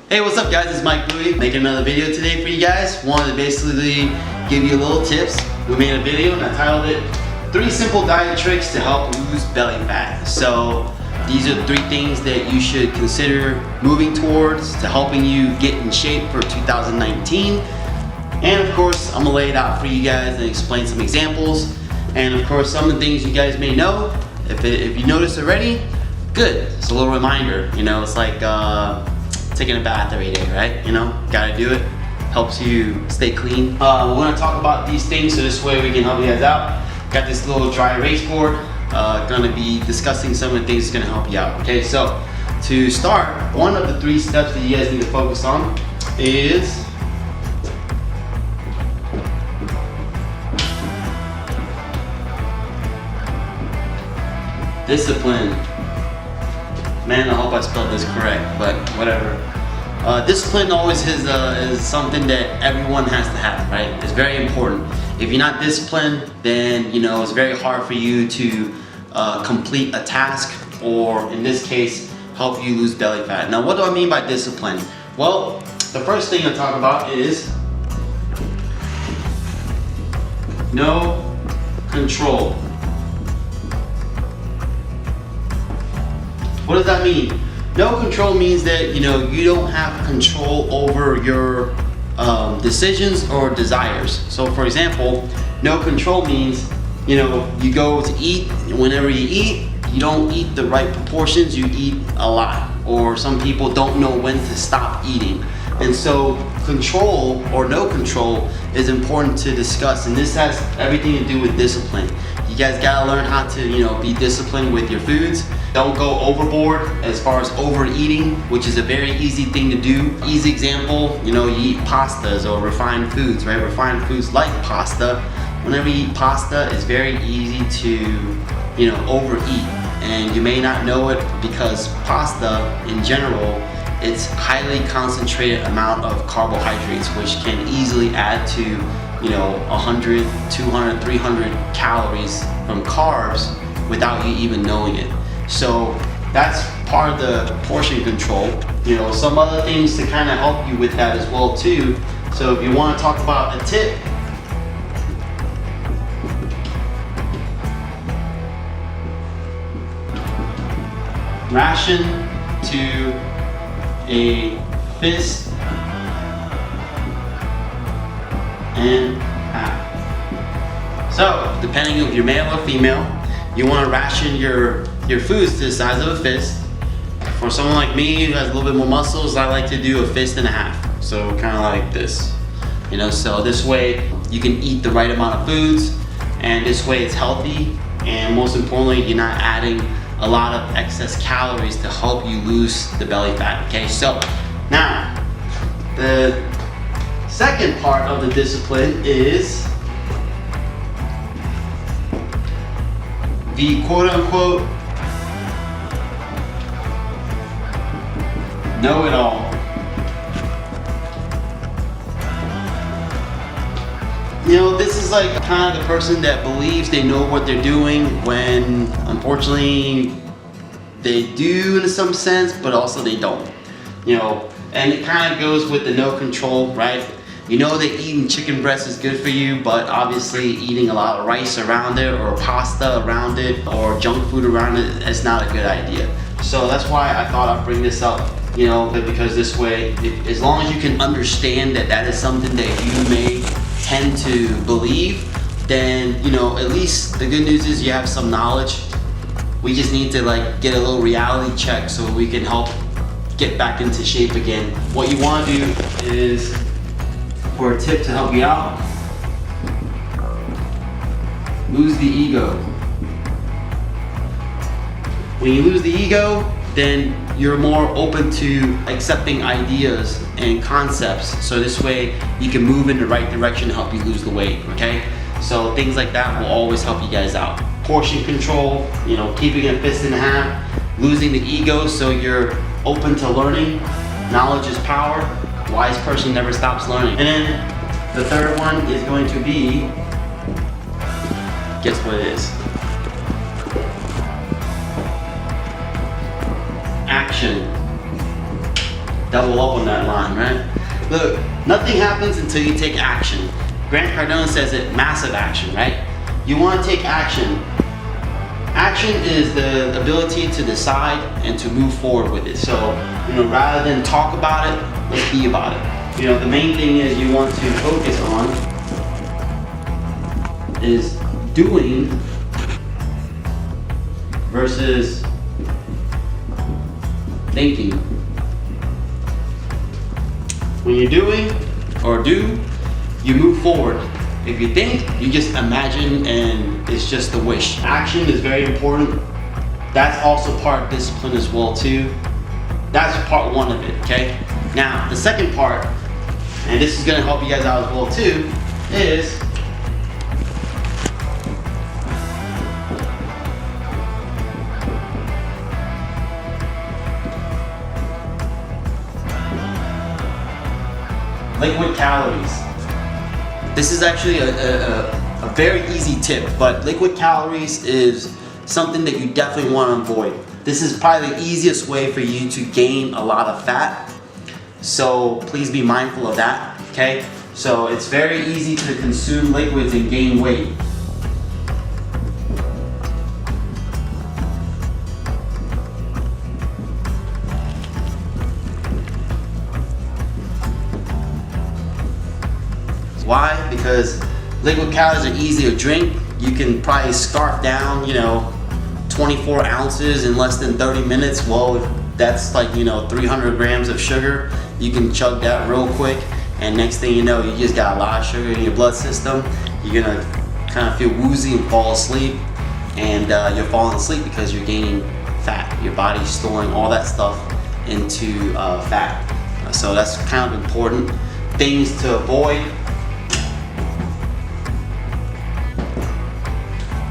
Hey, what's up guys, it's Mike Bowie making another video today for you guys. Wanted to basically give you a little tips. We made a video and I titled it 3 Simple Diet Tricks to Help Lose Belly Fat. So these are 3 things that you should consider moving towards to helping you get in shape for 2019. And of course, I'm gonna lay it out for you guys and explain some examples. And of course, some of the things you guys may know. If you noticed already, good. It's a little reminder, you know, it's like taking a bath every day, right? You know, gotta do it. Helps you stay clean. We're gonna talk about these things so this way we can help you guys out. Got this little dry erase board. Gonna be discussing some of the things that's gonna help you out. Okay, so to start, one of the 3 steps that you guys need to focus on is discipline. Man, I hope I spelled this correct, but whatever. Discipline always is something that everyone has to have, right? It's very important. If you're not disciplined, then you know it's very hard for you to complete a task, or in this case, help you lose belly fat. Now, what do I mean by discipline? Well, the first thing I talk about is no control. What does that mean? No control means that you know you don't have control over your decisions or desires. So for example, no control means you know you go to eat, whenever you eat, you don't eat the right proportions, you eat a lot. Or some people don't know when to stop eating. And so control or no control is important to discuss, and this has everything to do with discipline. You guys gotta learn how to, you know, be disciplined with your foods. Don't go overboard as far as overeating, which is a very easy thing to do. Easy example, you know, you eat pastas or refined foods, right? Refined foods like pasta. Whenever you eat pasta, it's very easy to, you know, overeat. And you may not know it because pasta in general, it's highly concentrated amount of carbohydrates, which can easily add to, you know, 100, 200, 300 calories from carbs without you even knowing it. So that's part of the portion control. You know, some other things to kind of help you with that as well too. So if you want to talk about a tip, ration to a fist and half. So depending if you're male or female, you want to ration your foods to the size of a fist. For someone like me who has a little bit more muscles, I like to do a fist and a half. So kind of like this, you know, so this way you can eat the right amount of foods, and this way it's healthy, and most importantly, you're not adding a lot of excess calories to help you lose the belly fat. Okay, so now the second part of the discipline is the quote-unquote know-it-all. You know, this is like kind of the person that believes they know what they're doing when unfortunately they do in some sense, but also they don't. You know, and it kind of goes with the no control, right? You know that eating chicken breast is good for you, but obviously eating a lot of rice around it or pasta around it or junk food around it is not a good idea. So that's why I thought I'd bring this up, you know, because this way, as long as you can understand that that is something that you may tend to believe, then, you know, at least the good news is you have some knowledge. We just need to like get a little reality check so we can help get back into shape again. What you want to do is, for a tip to help you out, lose the ego. When you lose the ego, then you're more open to accepting ideas and concepts. So this way you can move in the right direction to help you lose the weight, okay? So things like that will always help you guys out. Portion control, you know, keeping a fist in half, losing the ego so you're open to learning. Knowledge is power. Wise person never stops learning. And then the third one is going to be, guess what it is? Action. double up on that line, right? Look, nothing happens until you take action. Grant Cardone says it, massive action, right? You want to take action. Action is the ability to decide and to move forward with it. So, rather than talk about it, let's be about it. The main thing is you want to focus on is doing versus thinking. When you're doing or do, you move forward. If you think, you just imagine and it's just a wish. Action is very important. That's also part of discipline as well too. That's part one of it, okay? Now, the second part, and this is gonna help you guys out as well too, is liquid calories. This is actually a very easy tip, but liquid calories is something that you definitely want to avoid. This is probably the easiest way for you to gain a lot of fat. So please be mindful of that, okay? So it's very easy to consume liquids and gain weight. Why? Because liquid calories are easy to drink. You can probably scarf down, 24 ounces in less than 30 minutes. Well, if that's like, 300 grams of sugar, you can chug that real quick. And next thing you know, you just got a lot of sugar in your blood system. You're gonna kind of feel woozy and fall asleep. And you're falling asleep because you're gaining fat. Your body's storing all that stuff into fat. So that's kind of important. Things to avoid: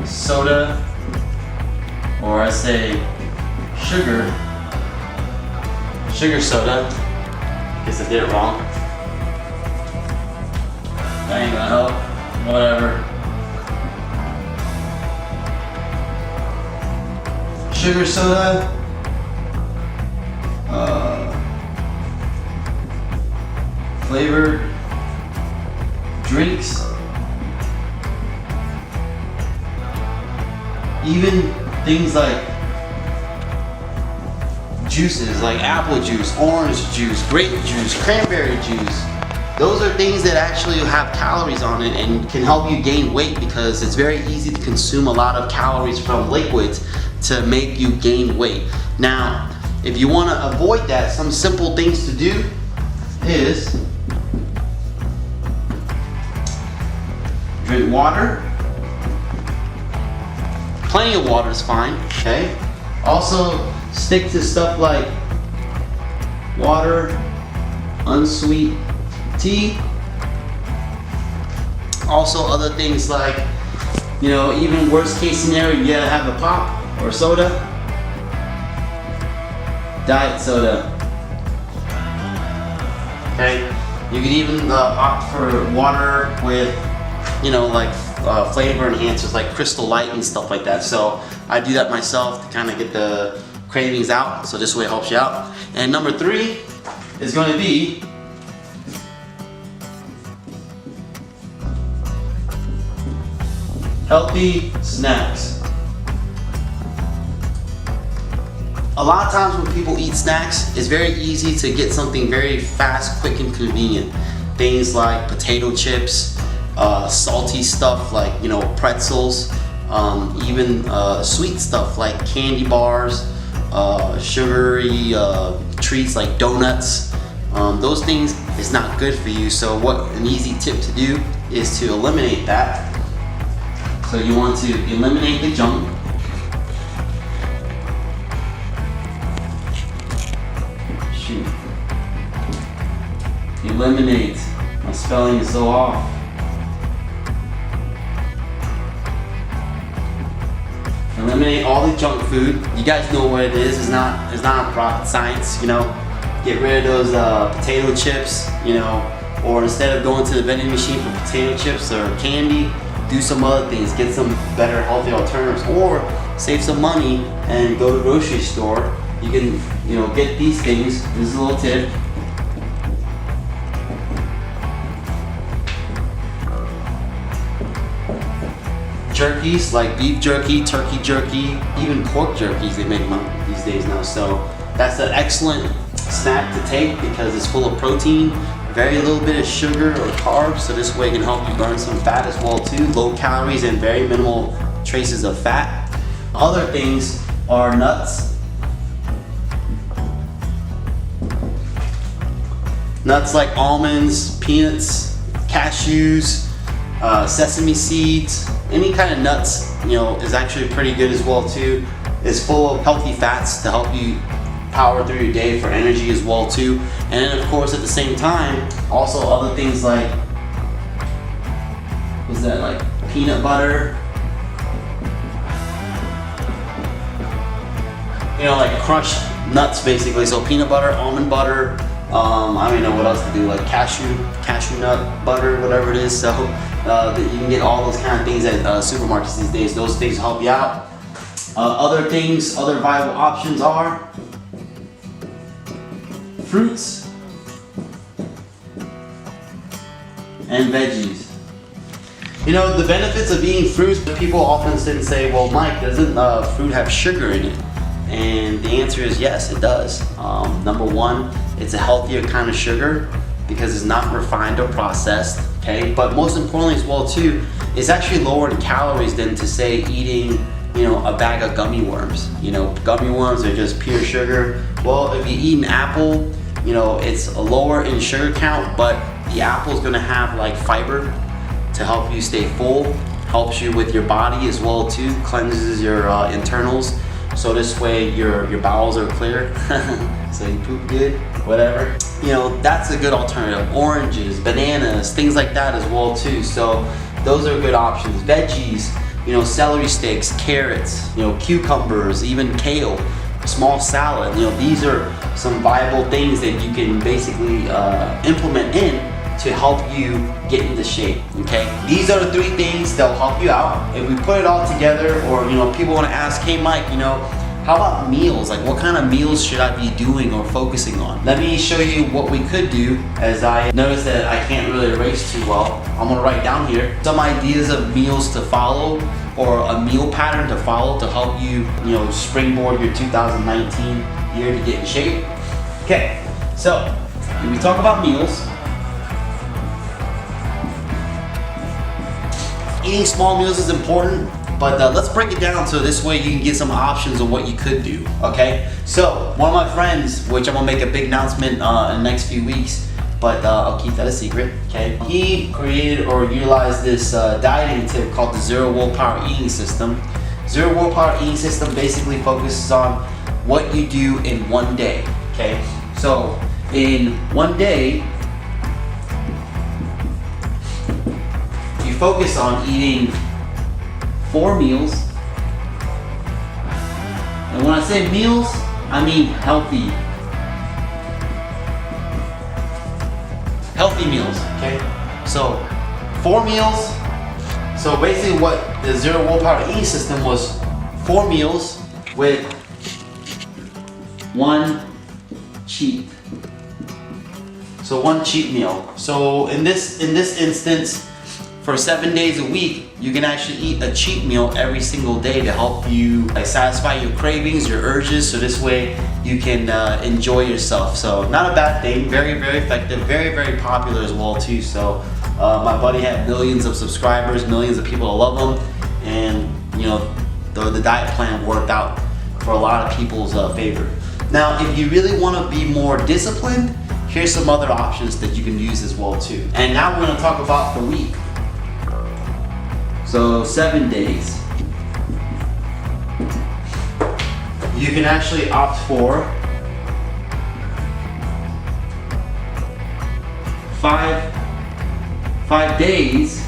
soda, or I say sugar soda. Guess I did it wrong. That ain't gonna help. Whatever. Sugar soda. Flavored drinks. Even things like juices, like apple juice, orange juice, grape juice, cranberry juice. Those are things that actually have calories on it and can help you gain weight, because it's very easy to consume a lot of calories from liquids to make you gain weight. Now, if you want to avoid that, some simple things to do is drink water. Plenty of water is fine, okay? Also, stick to stuff like water, unsweet tea. Also, other things like, even worst case scenario, you gotta have a pop or soda. Diet soda. Okay? You could even opt for water with, flavor enhancers like Crystal Light and stuff like that. So I do that myself to kind of get the cravings out. So this way it helps you out. And number 3 is going to be healthy snacks. A lot of times when people eat snacks, it's very easy to get something very fast, quick, and convenient. Things like potato chips, salty stuff like pretzels, even sweet stuff like candy bars, sugary treats like donuts. Those things is not good for you. So an easy tip to do is to eliminate that. So you want to eliminate the junk. Shoot. Eliminate. My spelling is so off. Eliminate all the junk food. You guys know what it is. It's not a rocket science. Get rid of those potato chips. Or instead of going to the vending machine for potato chips or candy, do some other things. Get some better, healthy alternatives, or save some money and go to the grocery store. You can, get these things. This is a little tip. jerkies like beef jerky, turkey jerky, even pork jerkies they make these days now. So that's an excellent snack to take because it's full of protein, very little bit of sugar or carbs. So this way it can help you burn some fat as well too. Low calories and very minimal traces of fat. Other things are nuts. Nuts like almonds, peanuts, cashews, sesame seeds, any kind of nuts, is actually pretty good as well too. It's full of healthy fats to help you power through your day for energy as well too. And then of course at the same time, also other things like, what's that, like peanut butter, like crushed nuts basically. So peanut butter, almond butter, I don't even know what else to do, like cashew nut butter, whatever it is. So you can get all those kind of things at supermarkets these days. Those things help you out. Other viable options are fruits and veggies. The benefits of eating fruits, people often say, well, Mike, doesn't fruit have sugar in it? And the answer is yes, it does. Number one, it's a healthier kind of sugar because it's not refined or processed, okay? But most importantly as well too, it's actually lower in calories than to say eating, a bag of gummy worms. Gummy worms are just pure sugar. Well, if you eat an apple, it's lower in sugar count, but the apple is gonna have like fiber to help you stay full, helps you with your body as well too, cleanses your internals. So this way your bowels are clear, so you poop good, whatever. That's a good alternative. Oranges, bananas, things like that as well too. So those are good options. Veggies, celery sticks, carrots, cucumbers, even kale, small salad. These are some viable things that you can basically implement in to help you get into shape, okay? These are the 3 things that will help you out. If we put it all together, or people want to ask, hey Mike, how about meals? Like what kind of meals should I be doing or focusing on? Let me show you what we could do, as I notice that I can't really erase too well. I'm gonna write down here some ideas of meals to follow, or a meal pattern to follow to help you, springboard your 2019 year to get in shape. Okay, so when we talk about meals, eating small meals is important, but let's break it down so this way you can get some options of what you could do, okay? So, one of my friends, which I'm gonna make a big announcement in the next few weeks, but I'll keep that a secret, okay? He created or utilized this dieting tip called the Zero Willpower Eating System. Zero Willpower Eating System basically focuses on what you do in one day, okay? So, in one day, focus on eating 4 meals, and when I say meals, I mean healthy meals, okay? So 4 meals. So basically what the Zero Willpower Eating System was, 4 meals with 1 cheat. So 1 cheat meal. So in this instance, for 7 days a week, you can actually eat a cheat meal every single day to help you satisfy your cravings, your urges, so this way you can enjoy yourself. So not a bad thing, very, very effective, very, very popular as well too. So my buddy had millions of subscribers, millions of people that love him, and the diet plan worked out for a lot of people's favor. Now, if you really want to be more disciplined, here's some other options that you can use as well too. And now we're going to talk about the week. So 7 days. You can actually opt for 5 days,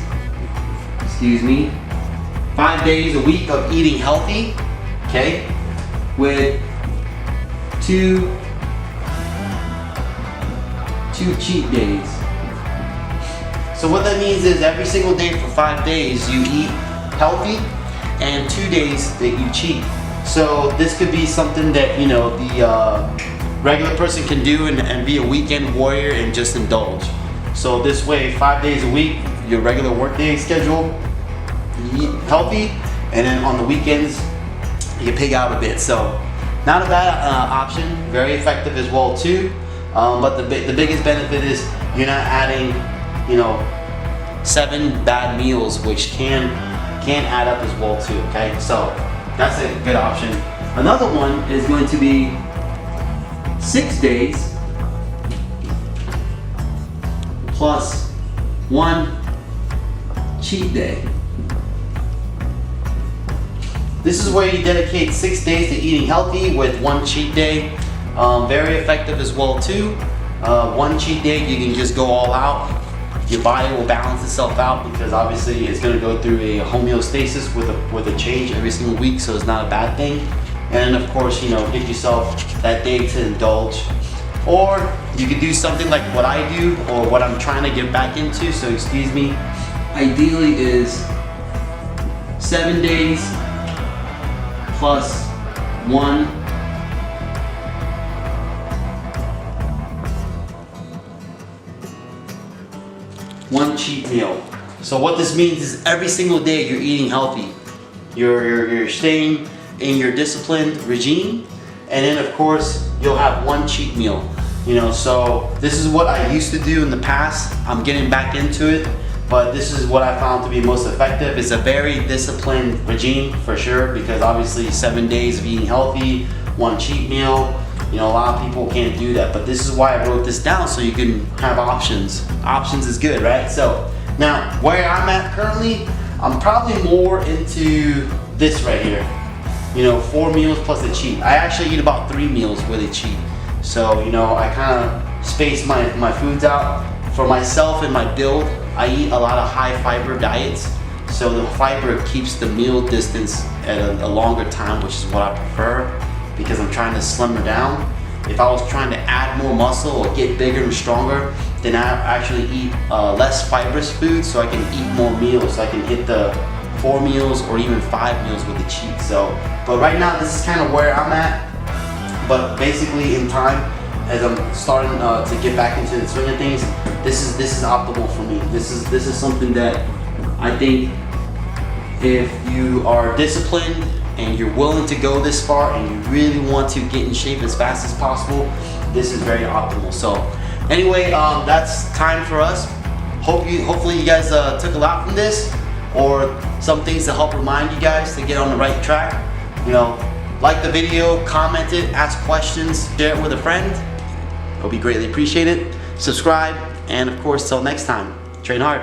5 days a week of eating healthy, okay, with two cheat days. So what that means is every single day for 5 days you eat healthy, and 2 days that you cheat. So this could be something that the regular person can do and be a weekend warrior and just indulge. So this way, 5 days a week, your regular workday schedule, you eat healthy, and then on the weekends you can pig out a bit. So not a bad option, very effective as well too. But the biggest benefit is you're not adding, 7 bad meals, which can add up as well too. Okay, so that's a good option. Another one is going to be 6 days plus 1 cheat day. This is where you dedicate 6 days to eating healthy with 1 cheat day. Very effective as well too. 1 cheat day, you can just go all out. Your body will balance itself out because obviously it's going to go through a homeostasis with a change every single week, so it's not a bad thing. And of course, give yourself that day to indulge. Or you could do something like what I do or what I'm trying to get back into, so excuse me. Ideally is 7 days plus 1 cheat meal. So what this means is every single day you're eating healthy. You're staying in your disciplined regime, and then of course you'll have 1 cheat meal. So this is what I used to do in the past. I'm getting back into it, but this is what I found to be most effective. It's a very disciplined regime for sure, because obviously 7 days of eating healthy, 1 cheat meal. A lot of people can't do that, but this is why I wrote this down, so you can have options. Options is good, right? So now where I'm at currently, I'm probably more into this right here. 4 meals plus a cheat. I actually eat about 3 meals with a cheat. So, I kind of space my foods out. For myself and my build, I eat a lot of high fiber diets. So the fiber keeps the meal distance at a longer time, which is what I prefer, because I'm trying to slimmer down. If I was trying to add more muscle or get bigger and stronger, then I actually eat less fibrous food, so I can eat more meals. So I can hit the 4 meals or even 5 meals with the cheat. So, but right now this is kind of where I'm at. But basically in time, as I'm starting to get back into the swing of things, this is optimal for me. This is something that I think if you are disciplined and you're willing to go this far and you really want to get in shape as fast as possible, this is very optimal. So anyway, that's time for us. Hopefully you guys took a lot from this, or some things to help remind you guys to get on the right track. Like the video, comment it, ask questions, share it with a friend. It'll be greatly appreciated. Subscribe, and of course, till next time, train hard.